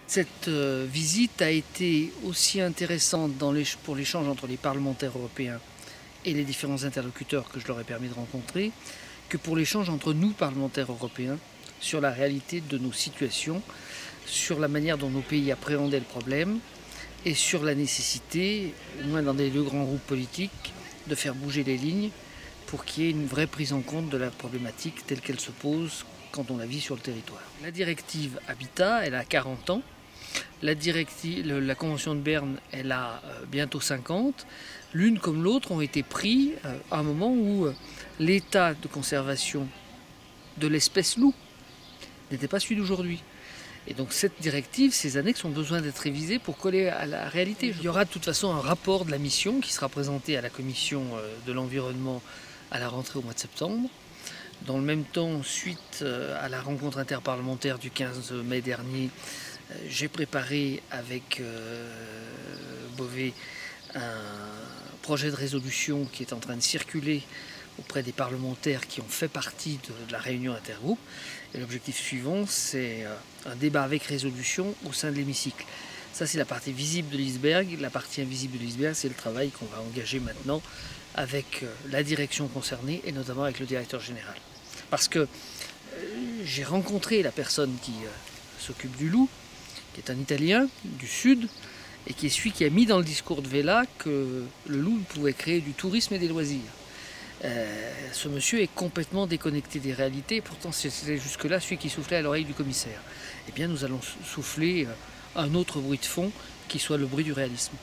Cette visite a été aussi intéressante pour l'échange entre les parlementaires européens et les différents interlocuteurs que je leur ai permis de rencontrer, que pour l'échange entre nous, parlementaires européens, sur la réalité de nos situations, sur la manière dont nos pays appréhendaient le problème et sur la nécessité, au moins dans les deux grands groupes politiques, de faire bouger les lignes pour qu'il y ait une vraie prise en compte de la problématique telle qu'elle se pose quand on la vit sur le territoire. La directive Habitat, elle a 40 ans. La Convention de Berne, elle a bientôt 50. L'une comme l'autre ont été pris à un moment où l'état de conservation de l'espèce loup n'était pas celui d'aujourd'hui. Et donc cette directive, ces annexes ont besoin d'être révisées pour coller à la réalité. Il y aura de toute façon un rapport de la mission qui sera présenté à la commission de l'environnement à la rentrée au mois de septembre. Dans le même temps, suite à la rencontre interparlementaire du 15 mai dernier, j'ai préparé avec Beauvais un projet de résolution qui est en train de circuler auprès des parlementaires qui ont fait partie de la réunion intergroupe. Et l'objectif suivant, c'est un débat avec résolution au sein de l'hémicycle. Ça, c'est la partie visible de l'iceberg. La partie invisible de l'iceberg, c'est le travail qu'on va engager maintenant avec la direction concernée et notamment avec le directeur général. Parce que j'ai rencontré la personne qui s'occupe du loup, qui est un Italien du Sud, et qui est celui qui a mis dans le discours de Vella que le loup pouvait créer du tourisme et des loisirs. Ce monsieur est complètement déconnecté des réalités, pourtant c'était jusque-là celui qui soufflait à l'oreille du commissaire. Eh bien nous allons souffler un autre bruit de fond qui soit le bruit du réalisme.